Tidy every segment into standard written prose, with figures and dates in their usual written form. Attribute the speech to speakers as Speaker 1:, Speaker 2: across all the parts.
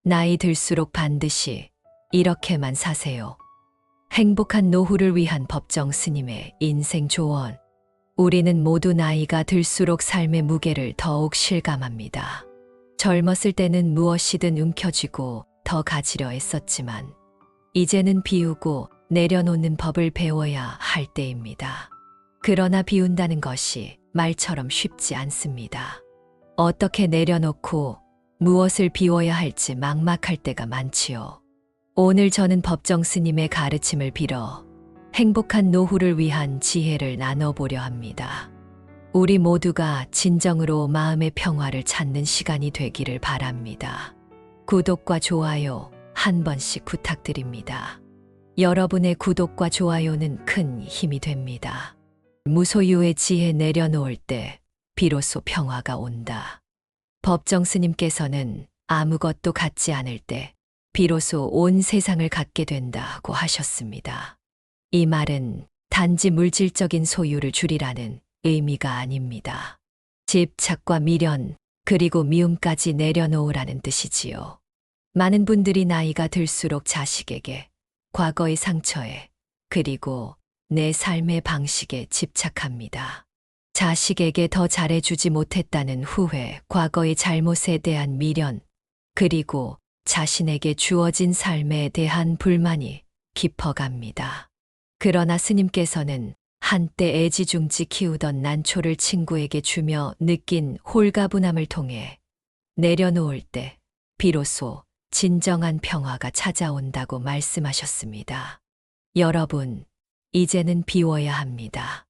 Speaker 1: 나이 들수록 반드시 이렇게만 사세요. 행복한 노후를 위한 법정 스님의 인생 조언. 우리는 모두 나이가 들수록 삶의 무게를 더욱 실감합니다. 젊었을 때는 무엇이든 움켜쥐고 더 가지려 애썼지만 이제는 비우고 내려놓는 법을 배워야 할 때입니다. 그러나 비운다는 것이 말처럼 쉽지 않습니다. 어떻게 내려놓고 무엇을 비워야 할지 막막할 때가 많지요. 오늘 저는 법정 스님의 가르침을 빌어 행복한 노후를 위한 지혜를 나눠보려 합니다. 우리 모두가 진정으로 마음의 평화를 찾는 시간이 되기를 바랍니다. 구독과 좋아요 한 번씩 부탁드립니다. 여러분의 구독과 좋아요는 큰 힘이 됩니다. 무소유의 지혜 내려놓을 때 비로소 평화가 온다. 법정 스님께서는 아무것도 갖지 않을 때 비로소 온 세상을 갖게 된다고 하셨습니다. 이 말은 단지 물질적인 소유를 줄이라는 의미가 아닙니다. 집착과 미련, 그리고 미움까지 내려놓으라는 뜻이지요. 많은 분들이 나이가 들수록 자식에게, 과거의 상처에, 그리고 내 삶의 방식에 집착합니다. 자식에게 더 잘해주지 못했다는 후회, 과거의 잘못에 대한 미련, 그리고 자신에게 주어진 삶에 대한 불만이 깊어갑니다. 그러나 스님께서는 한때 애지중지 키우던 난초를 친구에게 주며 느낀 홀가분함을 통해 내려놓을 때 비로소 진정한 평화가 찾아온다고 말씀하셨습니다. 여러분, 이제는 비워야 합니다.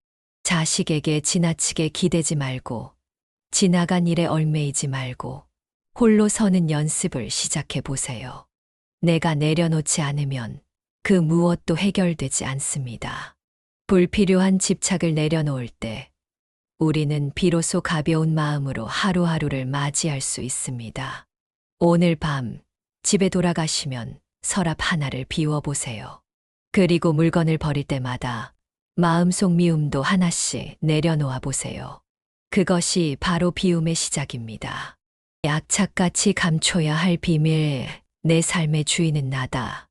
Speaker 1: 자식에게 지나치게 기대지 말고, 지나간 일에 얽매이지 말고, 홀로 서는 연습을 시작해 보세요. 내가 내려놓지 않으면 그 무엇도 해결되지 않습니다. 불필요한 집착을 내려놓을 때 우리는 비로소 가벼운 마음으로 하루하루를 맞이할 수 있습니다. 오늘 밤 집에 돌아가시면 서랍 하나를 비워보세요. 그리고 물건을 버릴 때마다 마음속 미움도 하나씩 내려놓아 보세요. 그것이 바로 비움의 시작입니다. 약착같이 감춰야 할 비밀, 내 삶의 주인은 나다.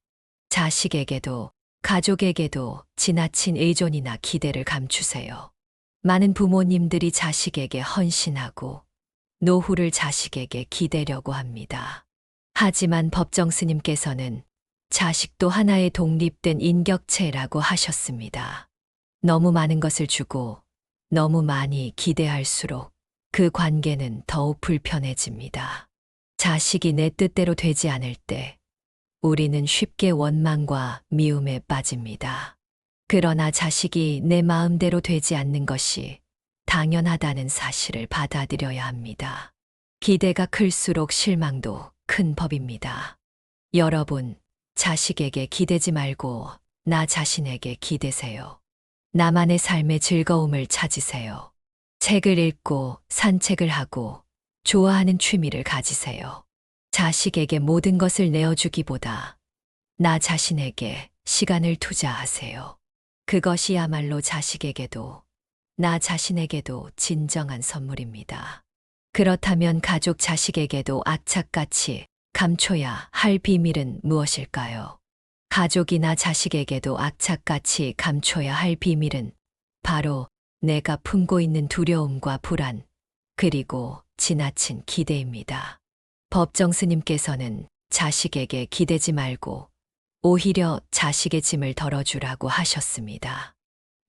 Speaker 1: 자식에게도 가족에게도 지나친 의존이나 기대를 감추세요. 많은 부모님들이 자식에게 헌신하고 노후를 자식에게 기대려고 합니다. 하지만 법정 스님께서는 자식도 하나의 독립된 인격체라고 하셨습니다. 너무 많은 것을 주고 너무 많이 기대할수록 그 관계는 더욱 불편해집니다. 자식이 내 뜻대로 되지 않을 때 우리는 쉽게 원망과 미움에 빠집니다. 그러나 자식이 내 마음대로 되지 않는 것이 당연하다는 사실을 받아들여야 합니다. 기대가 클수록 실망도 큰 법입니다. 여러분, 자식에게 기대지 말고 나 자신에게 기대세요. 나만의 삶의 즐거움을 찾으세요. 책을 읽고 산책을 하고 좋아하는 취미를 가지세요. 자식에게 모든 것을 내어주기보다 나 자신에게 시간을 투자하세요. 그것이야말로 자식에게도 나 자신에게도 진정한 선물입니다. 그렇다면 가족 자식에게도 악착같이 감춰야 할 비밀은 무엇일까요? 가족이나 자식에게도 악착같이 감춰야 할 비밀은 바로 내가 품고 있는 두려움과 불안, 그리고 지나친 기대입니다. 법정 스님께서는 자식에게 기대지 말고 오히려 자식의 짐을 덜어주라고 하셨습니다.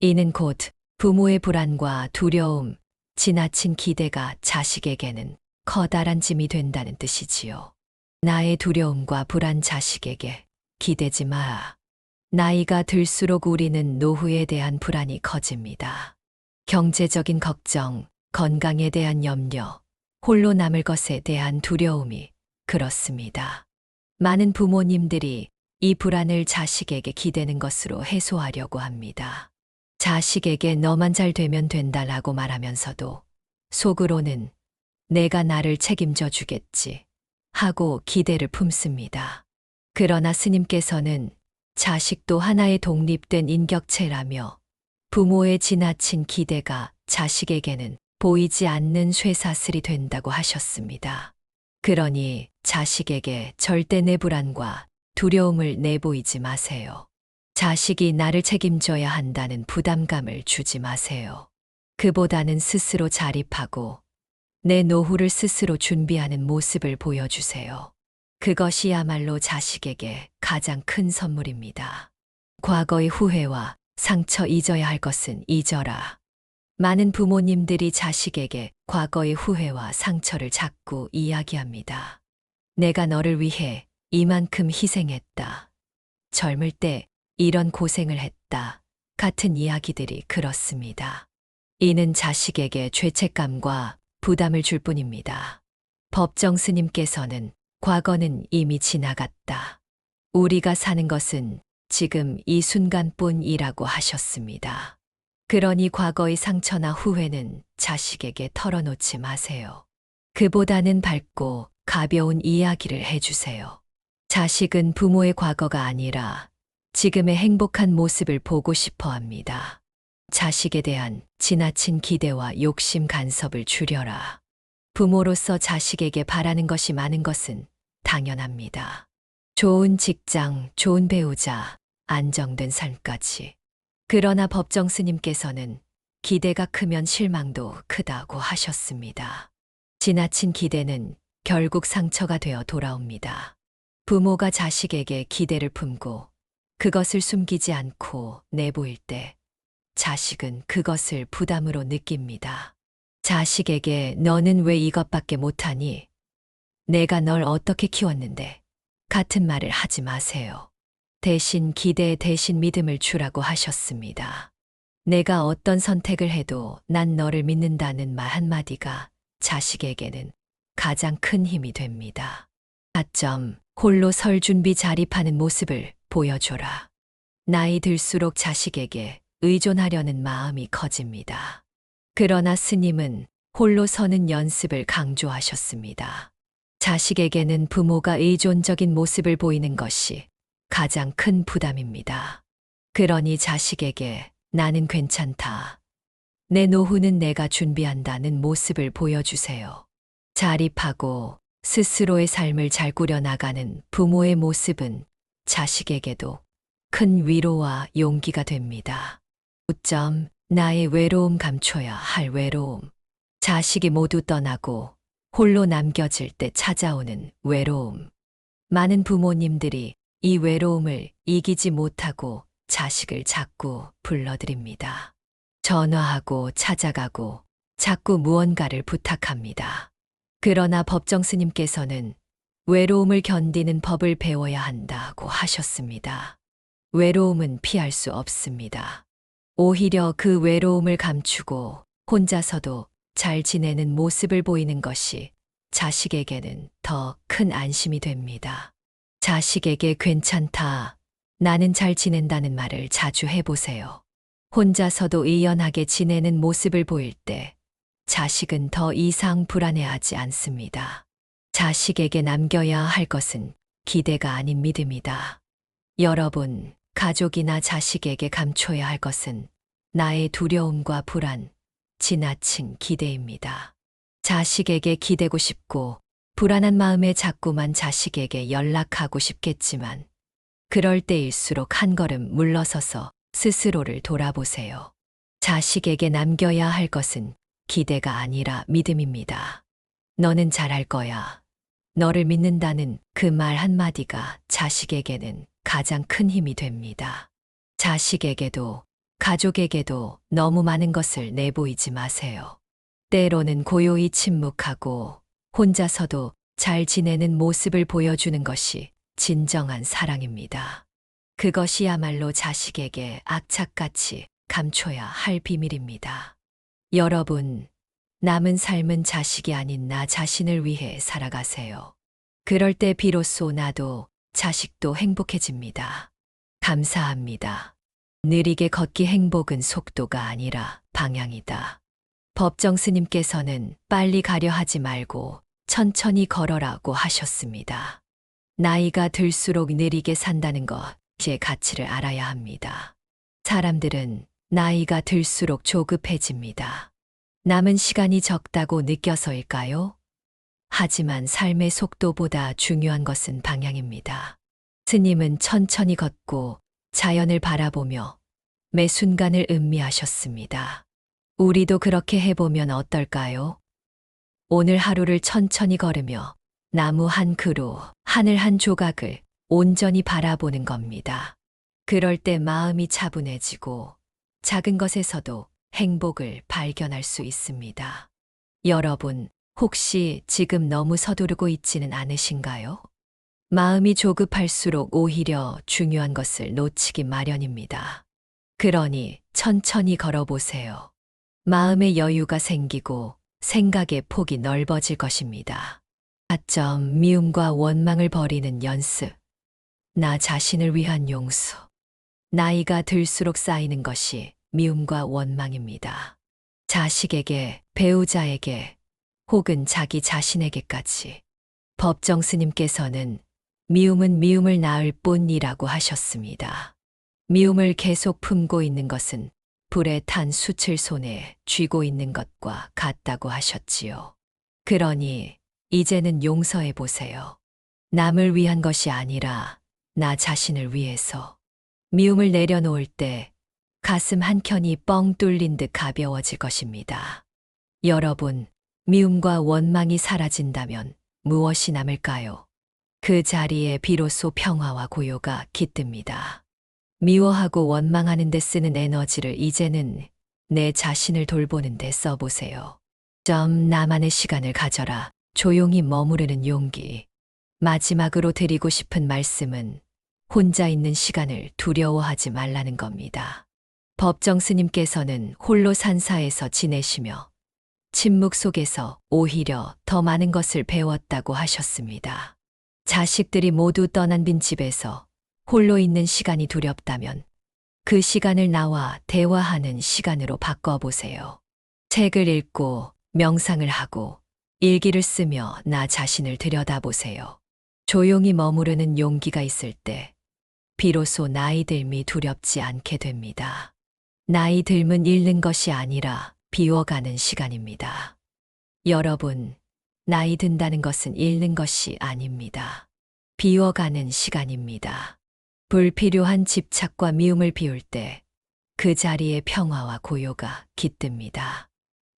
Speaker 1: 이는 곧 부모의 불안과 두려움, 지나친 기대가 자식에게는 커다란 짐이 된다는 뜻이지요. 나의 두려움과 불안 자식에게 기대지 마. 나이가 들수록 우리는 노후에 대한 불안이 커집니다. 경제적인 걱정, 건강에 대한 염려, 홀로 남을 것에 대한 두려움이 그렇습니다. 많은 부모님들이 이 불안을 자식에게 기대는 것으로 해소하려고 합니다. 자식에게 너만 잘 되면 된다라고 말하면서도 속으로는 내가 나를 책임져 주겠지 하고 기대를 품습니다. 그러나 스님께서는 자식도 하나의 독립된 인격체라며 부모의 지나친 기대가 자식에게는 보이지 않는 쇠사슬이 된다고 하셨습니다. 그러니 자식에게 절대 내 불안과 두려움을 내보이지 마세요. 자식이 나를 책임져야 한다는 부담감을 주지 마세요. 그보다는 스스로 자립하고 내 노후를 스스로 준비하는 모습을 보여주세요. 그것이야말로 자식에게 가장 큰 선물입니다. 과거의 후회와 상처 잊어야 할 것은 잊어라. 많은 부모님들이 자식에게 과거의 후회와 상처를 자꾸 이야기합니다. 내가 너를 위해 이만큼 희생했다. 젊을 때 이런 고생을 했다. 같은 이야기들이 그렇습니다. 이는 자식에게 죄책감과 부담을 줄 뿐입니다. 법정 스님께서는 과거는 이미 지나갔다. 우리가 사는 것은 지금 이 순간뿐이라고 하셨습니다. 그러니 과거의 상처나 후회는 자식에게 털어놓지 마세요. 그보다는 밝고 가벼운 이야기를 해주세요. 자식은 부모의 과거가 아니라 지금의 행복한 모습을 보고 싶어 합니다. 자식에 대한 지나친 기대와 욕심 간섭을 줄여라. 부모로서 자식에게 바라는 것이 많은 것은 당연합니다. 좋은 직장, 좋은 배우자, 안정된 삶까지. 그러나 법정 스님께서는 기대가 크면 실망도 크다고 하셨습니다. 지나친 기대는 결국 상처가 되어 돌아옵니다. 부모가 자식에게 기대를 품고 그것을 숨기지 않고 내보일 때 자식은 그것을 부담으로 느낍니다. 자식에게 너는 왜 이것밖에 못하니? 내가 널 어떻게 키웠는데? 같은 말을 하지 마세요. 대신 기대 대신 믿음을 주라고 하셨습니다. 내가 어떤 선택을 해도 난 너를 믿는다는 말 한마디가 자식에게는 가장 큰 힘이 됩니다. 홀로 설 준비 자립하는 모습을 보여줘라. 나이 들수록 자식에게 의존하려는 마음이 커집니다. 그러나 스님은 홀로 서는 연습을 강조하셨습니다. 자식에게는 부모가 의존적인 모습을 보이는 것이 가장 큰 부담입니다. 그러니 자식에게 나는 괜찮다. 내 노후는 내가 준비한다는 모습을 보여주세요. 자립하고 스스로의 삶을 잘 꾸려나가는 부모의 모습은 자식에게도 큰 위로와 용기가 됩니다. 나의 외로움 감춰야 할 외로움. 자식이 모두 떠나고 홀로 남겨질 때 찾아오는 외로움. 많은 부모님들이 이 외로움을 이기지 못하고 자식을 자꾸 불러들입니다. 전화하고 찾아가고 자꾸 무언가를 부탁합니다. 그러나 법정 스님께서는 외로움을 견디는 법을 배워야 한다고 하셨습니다. 외로움은 피할 수 없습니다. 오히려 그 외로움을 감추고 혼자서도 잘 지내는 모습을 보이는 것이 자식에게는 더 큰 안심이 됩니다. 자식에게 괜찮다, 나는 잘 지낸다는 말을 자주 해보세요. 혼자서도 의연하게 지내는 모습을 보일 때 자식은 더 이상 불안해하지 않습니다. 자식에게 남겨야 할 것은 기대가 아닌 믿음이다. 여러분, 가족이나 자식에게 감춰야 할 것은 나의 두려움과 불안, 지나친 기대입니다. 자식에게 기대고 싶고 불안한 마음에 자꾸만 자식에게 연락하고 싶겠지만 그럴 때일수록 한 걸음 물러서서 스스로를 돌아보세요. 자식에게 남겨야 할 것은 기대가 아니라 믿음입니다. 너는 잘할 거야. 너를 믿는다는 그 말 한마디가 자식에게는 가장 큰 힘이 됩니다. 자식에게도 가족에게도 너무 많은 것을 내보이지 마세요. 때로는 고요히 침묵하고 혼자서도 잘 지내는 모습을 보여주는 것이 진정한 사랑입니다. 그것이야말로 자식에게 악착같이 감춰야 할 비밀입니다. 여러분, 남은 삶은 자식이 아닌 나 자신을 위해 살아가세요. 그럴 때 비로소 나도 자식도 행복해집니다. 감사합니다. 느리게 걷기 행복은 속도가 아니라 방향이다. 법정 스님께서는 빨리 가려 하지 말고 천천히 걸어라고 하셨습니다. 나이가 들수록 느리게 산다는 것의 가치를 알아야 합니다. 사람들은 나이가 들수록 조급해집니다. 남은 시간이 적다고 느껴서일까요? 하지만 삶의 속도보다 중요한 것은 방향입니다. 스님은 천천히 걷고 자연을 바라보며 매 순간을 음미하셨습니다. 우리도 그렇게 해보면 어떨까요? 오늘 하루를 천천히 걸으며 나무 한 그루, 하늘 한 조각을 온전히 바라보는 겁니다. 그럴 때 마음이 차분해지고 작은 것에서도 행복을 발견할 수 있습니다. 여러분, 혹시 지금 너무 서두르고 있지는 않으신가요? 마음이 조급할수록 오히려 중요한 것을 놓치기 마련입니다. 그러니 천천히 걸어보세요. 마음의 여유가 생기고 생각의 폭이 넓어질 것입니다. 가점, 미움과 원망을 버리는 연습. 나 자신을 위한 용서. 나이가 들수록 쌓이는 것이 미움과 원망입니다. 자식에게, 배우자에게, 혹은 자기 자신에게까지. 법정 스님께서는 미움은 미움을 낳을 뿐이라고 하셨습니다. 미움을 계속 품고 있는 것은 불에 탄 숯을 손에 쥐고 있는 것과 같다고 하셨지요. 그러니 이제는 용서해 보세요. 남을 위한 것이 아니라 나 자신을 위해서. 미움을 내려놓을 때 가슴 한켠이 뻥 뚫린 듯 가벼워질 것입니다. 여러분, 미움과 원망이 사라진다면 무엇이 남을까요? 그 자리에 비로소 평화와 고요가 깃듭니다. 미워하고 원망하는 데 쓰는 에너지를 이제는 내 자신을 돌보는 데 써보세요. 나만의 시간을 가져라. 조용히 머무르는 용기. 마지막으로 드리고 싶은 말씀은 혼자 있는 시간을 두려워하지 말라는 겁니다. 법정 스님께서는 홀로 산사에서 지내시며 침묵 속에서 오히려 더 많은 것을 배웠다고 하셨습니다. 자식들이 모두 떠난 빈집에서 홀로 있는 시간이 두렵다면 그 시간을 나와 대화하는 시간으로 바꿔보세요. 책을 읽고 명상을 하고 일기를 쓰며 나 자신을 들여다보세요. 조용히 머무르는 용기가 있을 때 비로소 나이 듦이 두렵지 않게 됩니다. 나이 듦은 잃는 것이 아니라 비워가는 시간입니다. 여러분, 나이 든다는 것은 잃는 것이 아닙니다. 비워가는 시간입니다. 불필요한 집착과 미움을 비울 때 그 자리에 평화와 고요가 깃듭니다.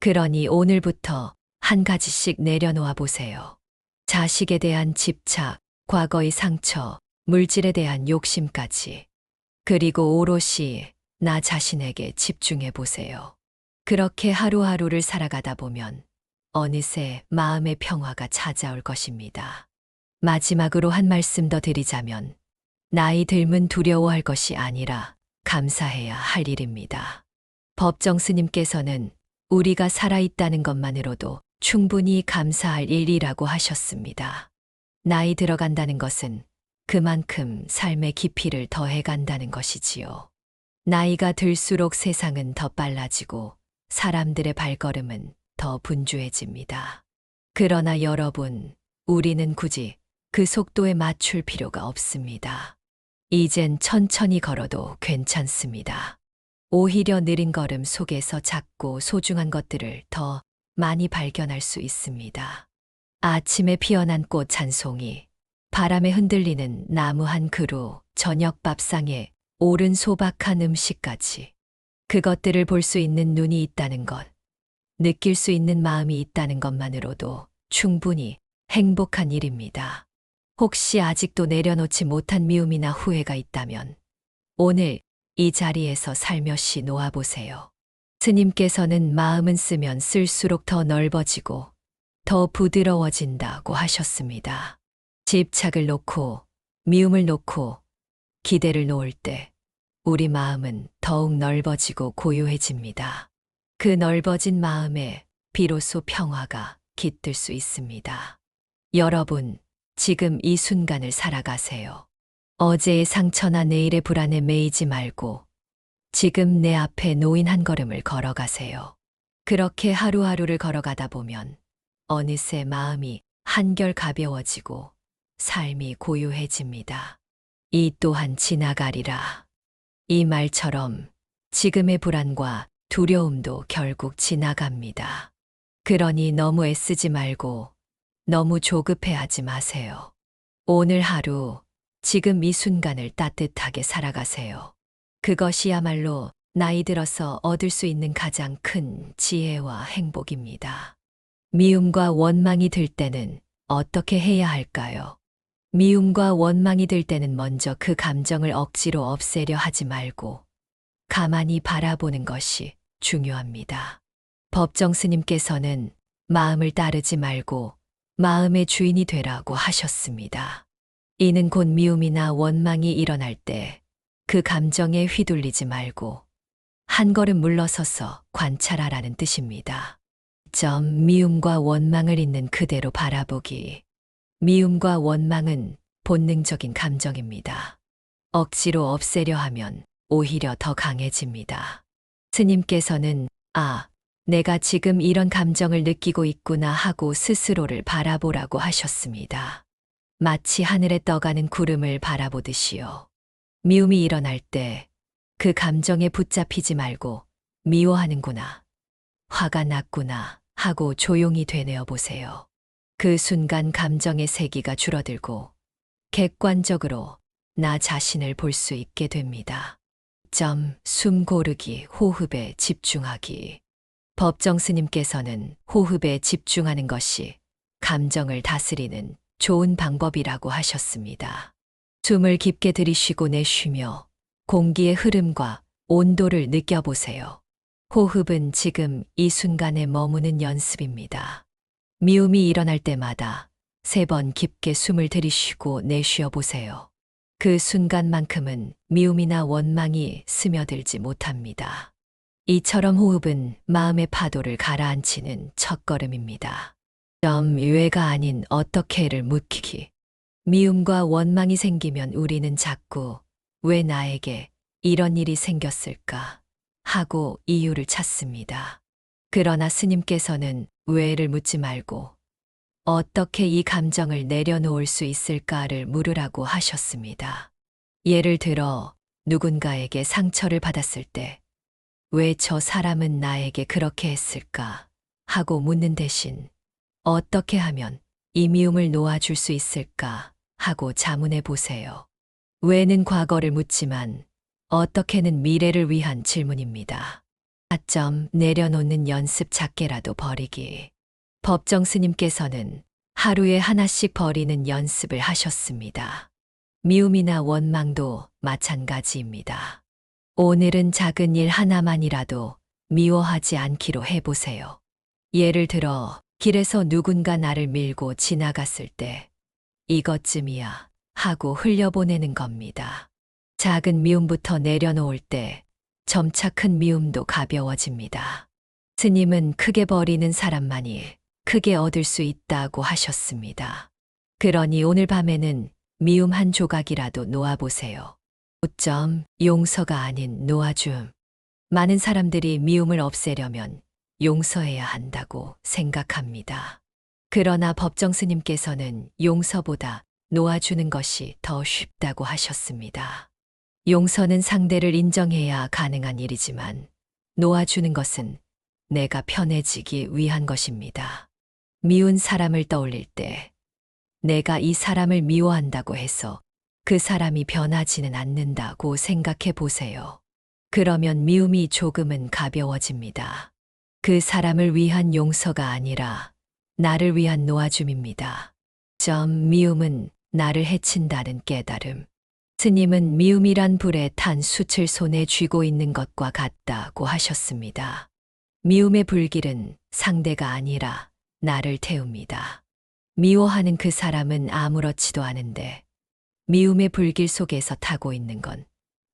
Speaker 1: 그러니 오늘부터 한 가지씩 내려놓아 보세요. 자식에 대한 집착, 과거의 상처, 물질에 대한 욕심까지. 그리고 오롯이 나 자신에게 집중해 보세요. 그렇게 하루하루를 살아가다 보면 어느새 마음의 평화가 찾아올 것입니다. 마지막으로 한 말씀 더 드리자면 나이 들면 두려워할 것이 아니라 감사해야 할 일입니다. 법정 스님께서는 우리가 살아있다는 것만으로도 충분히 감사할 일이라고 하셨습니다. 나이 들어간다는 것은 그만큼 삶의 깊이를 더해간다는 것이지요. 나이가 들수록 세상은 더 빨라지고 사람들의 발걸음은 더 분주해집니다. 그러나 여러분, 우리는 굳이 그 속도에 맞출 필요가 없습니다. 이젠 천천히 걸어도 괜찮습니다. 오히려 느린 걸음 속에서 작고 소중한 것들을 더 많이 발견할 수 있습니다. 아침에 피어난 꽃 한 송이, 바람에 흔들리는 나무 한 그루, 저녁 밥상에 오른 소박한 음식까지. 그것들을 볼 수 있는 눈이 있다는 것, 느낄 수 있는 마음이 있다는 것만으로도 충분히 행복한 일입니다. 혹시 아직도 내려놓지 못한 미움이나 후회가 있다면 오늘 이 자리에서 살며시 놓아보세요. 스님께서는 마음은 쓰면 쓸수록 더 넓어지고 더 부드러워진다고 하셨습니다. 집착을 놓고 미움을 놓고 기대를 놓을 때 우리 마음은 더욱 넓어지고 고요해집니다. 그 넓어진 마음에 비로소 평화가 깃들 수 있습니다. 여러분, 지금 이 순간을 살아가세요. 어제의 상처나 내일의 불안에 매이지 말고 지금 내 앞에 놓인 한 걸음을 걸어가세요. 그렇게 하루하루를 걸어가다 보면 어느새 마음이 한결 가벼워지고 삶이 고요해집니다. 이 또한 지나가리라. 이 말처럼 지금의 불안과 두려움도 결국 지나갑니다. 그러니 너무 애쓰지 말고 너무 조급해하지 마세요. 오늘 하루, 지금 이 순간을 따뜻하게 살아가세요. 그것이야말로 나이 들어서 얻을 수 있는 가장 큰 지혜와 행복입니다. 미움과 원망이 들 때는 어떻게 해야 할까요? 미움과 원망이 들 때는 먼저 그 감정을 억지로 없애려 하지 말고 가만히 바라보는 것이 중요합니다. 법정 스님께서는 마음을 따르지 말고 마음의 주인이 되라고 하셨습니다. 이는 곧 미움이나 원망이 일어날 때 그 감정에 휘둘리지 말고 한 걸음 물러서서 관찰하라는 뜻입니다. 미움과 원망을 있는 그대로 바라보기. 미움과 원망은 본능적인 감정입니다. 억지로 없애려 하면 오히려 더 강해집니다. 스님께서는 내가 지금 이런 감정을 느끼고 있구나 하고 스스로를 바라보라고 하셨습니다. 마치 하늘에 떠가는 구름을 바라보듯이요. 미움이 일어날 때 그 감정에 붙잡히지 말고 미워하는구나, 화가 났구나 하고 조용히 되뇌어 보세요. 그 순간 감정의 세기가 줄어들고 객관적으로 나 자신을 볼 수 있게 됩니다. 숨 고르기, 호흡에 집중하기. 법정 스님께서는 호흡에 집중하는 것이 감정을 다스리는 좋은 방법이라고 하셨습니다. 숨을 깊게 들이쉬고 내쉬며 공기의 흐름과 온도를 느껴보세요. 호흡은 지금 이 순간에 머무는 연습입니다. 미움이 일어날 때마다 3번 깊게 숨을 들이쉬고 내쉬어 보세요. 그 순간만큼은 미움이나 원망이 스며들지 못합니다. 이처럼 호흡은 마음의 파도를 가라앉히는 첫걸음입니다. 왜가 아닌 어떻게를 묻기. 미움과 원망이 생기면 우리는 자꾸 왜 나에게 이런 일이 생겼을까 하고 이유를 찾습니다. 그러나 스님께서는 왜를 묻지 말고 어떻게 이 감정을 내려놓을 수 있을까를 물으라고 하셨습니다. 예를 들어 누군가에게 상처를 받았을 때 왜 저 사람은 나에게 그렇게 했을까 하고 묻는 대신 어떻게 하면 이 미움을 놓아줄 수 있을까 하고 자문해 보세요. 왜는 과거를 묻지만 어떻게는 미래를 위한 질문입니다. 내려놓는 연습 작게라도 버리기. 법정 스님께서는 하루에 하나씩 버리는 연습을 하셨습니다. 미움이나 원망도 마찬가지입니다. 오늘은 작은 일 하나만이라도 미워하지 않기로 해보세요. 예를 들어 길에서 누군가 나를 밀고 지나갔을 때 이것쯤이야 하고 흘려보내는 겁니다. 작은 미움부터 내려놓을 때 점차 큰 미움도 가벼워집니다. 스님은 크게 버리는 사람만이 크게 얻을 수 있다고 하셨습니다. 그러니 오늘 밤에는 미움 한 조각이라도 놓아보세요. 용서가 아닌 놓아줌. 많은 사람들이 미움을 없애려면 용서해야 한다고 생각합니다. 그러나 법정 스님께서는 용서보다 놓아주는 것이 더 쉽다고 하셨습니다. 용서는 상대를 인정해야 가능한 일이지만 놓아주는 것은 내가 편해지기 위한 것입니다. 미운 사람을 떠올릴 때 내가 이 사람을 미워한다고 해서 그 사람이 변하지는 않는다고 생각해 보세요. 그러면 미움이 조금은 가벼워집니다. 그 사람을 위한 용서가 아니라 나를 위한 놓아줌입니다. 미움은 나를 해친다는 깨달음. 스님은 미움이란 불에 탄 숯을 손에 쥐고 있는 것과 같다고 하셨습니다. 미움의 불길은 상대가 아니라 나를 태웁니다. 미워하는 그 사람은 아무렇지도 않은데 미움의 불길 속에서 타고 있는 건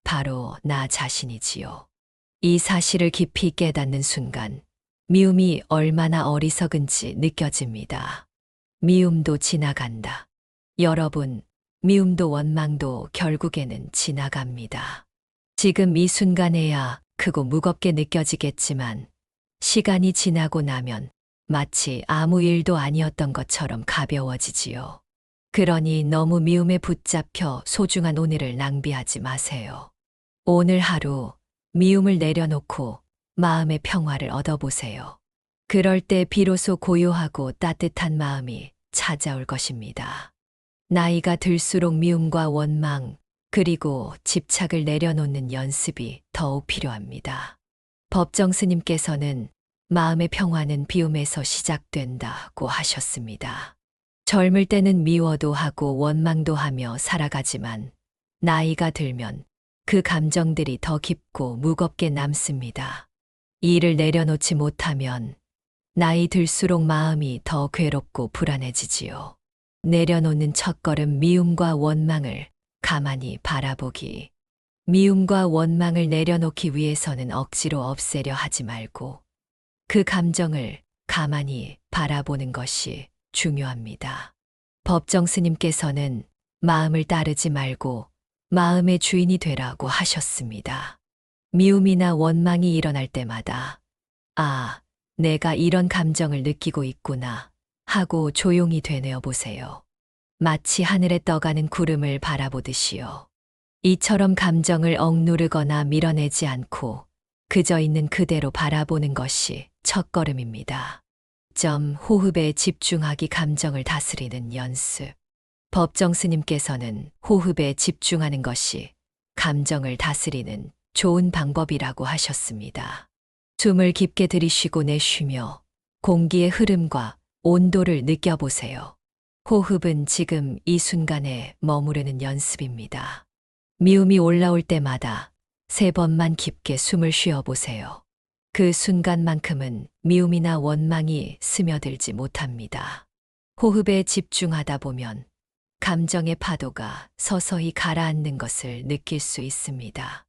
Speaker 1: 바로 나 자신이지요. 이 사실을 깊이 깨닫는 순간 미움이 얼마나 어리석은지 느껴집니다. 미움도 지나간다. 여러분, 미움도 원망도 결국에는 지나갑니다. 지금 이 순간에야 크고 무겁게 느껴지겠지만 시간이 지나고 나면 마치 아무 일도 아니었던 것처럼 가벼워지지요. 그러니 너무 미움에 붙잡혀 소중한 오늘을 낭비하지 마세요. 오늘 하루 미움을 내려놓고 마음의 평화를 얻어보세요. 그럴 때 비로소 고요하고 따뜻한 마음이 찾아올 것입니다. 나이가 들수록 미움과 원망, 그리고 집착을 내려놓는 연습이 더욱 필요합니다. 법정 스님께서는 마음의 평화는 비움에서 시작된다고 하셨습니다. 젊을 때는 미워도 하고 원망도 하며 살아가지만 나이가 들면 그 감정들이 더 깊고 무겁게 남습니다. 이를 내려놓지 못하면 나이 들수록 마음이 더 괴롭고 불안해지지요. 내려놓는 첫걸음 미움과 원망을 가만히 바라보기. 미움과 원망을 내려놓기 위해서는 억지로 없애려 하지 말고 그 감정을 가만히 바라보는 것이 중요합니다. 법정 스님께서는 마음을 따르지 말고 마음의 주인이 되라고 하셨습니다. 미움이나 원망이 일어날 때마다 아, 내가 이런 감정을 느끼고 있구나 하고 조용히 되뇌어 보세요. 마치 하늘에 떠가는 구름을 바라보듯이요. 이처럼 감정을 억누르거나 밀어내지 않고 그저 있는 그대로 바라보는 것이 첫걸음입니다. 호흡에 집중하기 감정을 다스리는 연습. 법정 스님께서는 호흡에 집중하는 것이 감정을 다스리는 좋은 방법이라고 하셨습니다. 숨을 깊게 들이쉬고 내쉬며 공기의 흐름과 온도를 느껴보세요. 호흡은 지금 이 순간에 머무르는 연습입니다. 미움이 올라올 때마다 3번만 깊게 숨을 쉬어보세요. 그 순간만큼은 미움이나 원망이 스며들지 못합니다. 호흡에 집중하다 보면 감정의 파도가 서서히 가라앉는 것을 느낄 수 있습니다.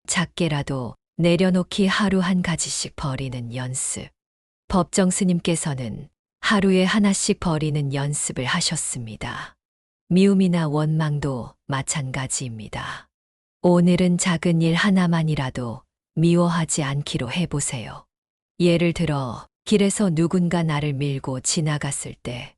Speaker 1: 작게라도 내려놓기 하루 한 가지씩 버리는 연습. 법정 스님께서는 하루에 하나씩 버리는 연습을 하셨습니다. 미움이나 원망도 마찬가지입니다. 오늘은 작은 일 하나만이라도 미워하지 않기로 해보세요. 예를 들어 길에서 누군가 나를 밀고 지나갔을 때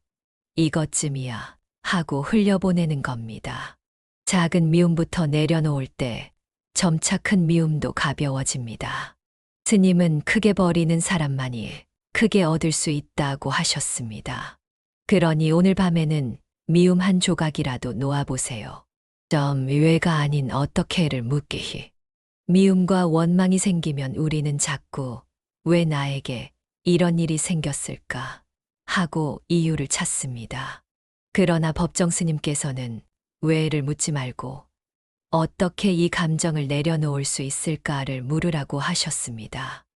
Speaker 1: 이것쯤이야 하고 흘려보내는 겁니다. 작은 미움부터 내려놓을 때 점차 큰 미움도 가벼워집니다. 스님은 크게 버리는 사람만이 크게 얻을 수 있다고 하셨습니다. 그러니 오늘 밤에는 미움 한 조각이라도 놓아보세요. 왜가 아닌 어떻게를 묻기히. 미움과 원망이 생기면 우리는 자꾸 왜 나에게 이런 일이 생겼을까 하고 이유를 찾습니다. 그러나 법정 스님께서는 왜를 묻지 말고 어떻게 이 감정을 내려놓을 수 있을까를 물으라고 하셨습니다.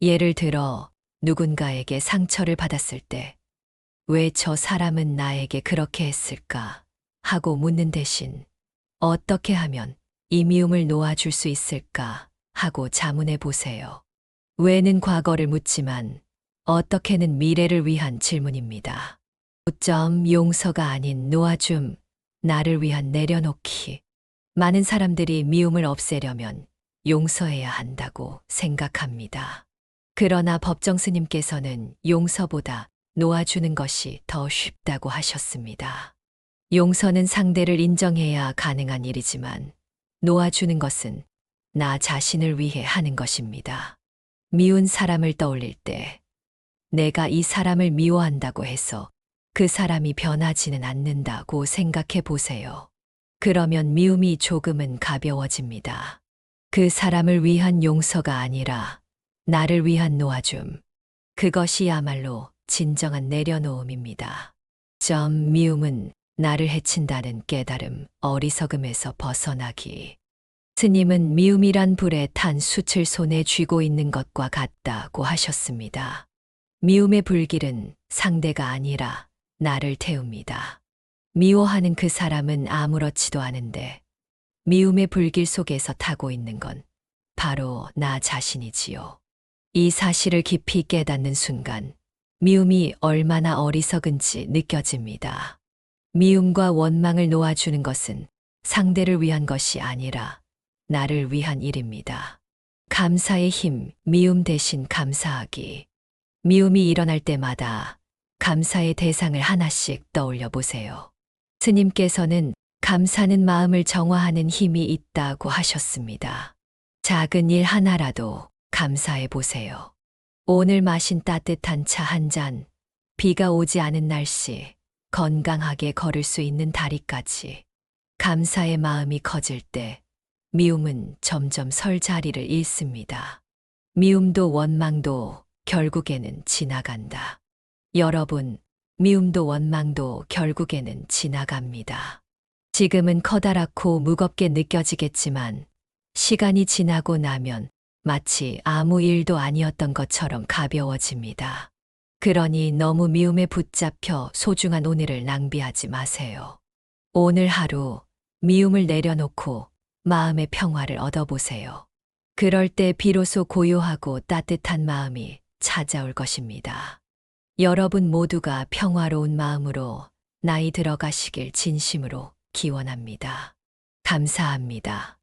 Speaker 1: 예를 들어 누군가에게 상처를 받았을 때 왜 저 사람은 나에게 그렇게 했을까 하고 묻는 대신 어떻게 하면 이 미움을 놓아줄 수 있을까 하고 자문해 보세요. 왜는 과거를 묻지만 어떻게는 미래를 위한 질문입니다. 용서가 아닌 놓아줌, 나를 위한 내려놓기. 많은 사람들이 미움을 없애려면 용서해야 한다고 생각합니다. 그러나 법정 스님께서는 용서보다 놓아주는 것이 더 쉽다고 하셨습니다. 용서는 상대를 인정해야 가능한 일이지만 놓아주는 것은 나 자신을 위해 하는 것입니다. 미운 사람을 떠올릴 때 내가 이 사람을 미워한다고 해서 그 사람이 변하지는 않는다고 생각해 보세요. 그러면 미움이 조금은 가벼워집니다. 그 사람을 위한 용서가 아니라 나를 위한 놓아줌. 그것이야말로 진정한 내려놓음입니다. 미움은 나를 해친다는 깨달음, 어리석음에서 벗어나기. 스님은 미움이란 불에 탄 숯을 손에 쥐고 있는 것과 같다고 하셨습니다. 미움의 불길은 상대가 아니라 나를 태웁니다. 미워하는 그 사람은 아무렇지도 않은데 미움의 불길 속에서 타고 있는 건 바로 나 자신이지요. 이 사실을 깊이 깨닫는 순간 미움이 얼마나 어리석은지 느껴집니다. 미움과 원망을 놓아주는 것은 상대를 위한 것이 아니라 나를 위한 일입니다. 감사의 힘, 미움 대신 감사하기. 미움이 일어날 때마다 감사의 대상을 하나씩 떠올려 보세요. 스님께서는 감사는 마음을 정화하는 힘이 있다고 하셨습니다. 작은 일 하나라도 감사해 보세요. 오늘 마신 따뜻한 차 한 잔, 비가 오지 않은 날씨, 건강하게 걸을 수 있는 다리까지. 감사의 마음이 커질 때 미움은 점점 설 자리를 잃습니다. 미움도 원망도 결국에는 지나간다. 여러분, 미움도 원망도 결국에는 지나갑니다. 지금은 커다랗고 무겁게 느껴지겠지만 시간이 지나고 나면 마치 아무 일도 아니었던 것처럼 가벼워집니다. 그러니 너무 미움에 붙잡혀 소중한 오늘을 낭비하지 마세요. 오늘 하루 미움을 내려놓고 마음의 평화를 얻어보세요. 그럴 때 비로소 고요하고 따뜻한 마음이 찾아올 것입니다. 여러분 모두가 평화로운 마음으로 나이 들어가시길 진심으로 기원합니다. 감사합니다.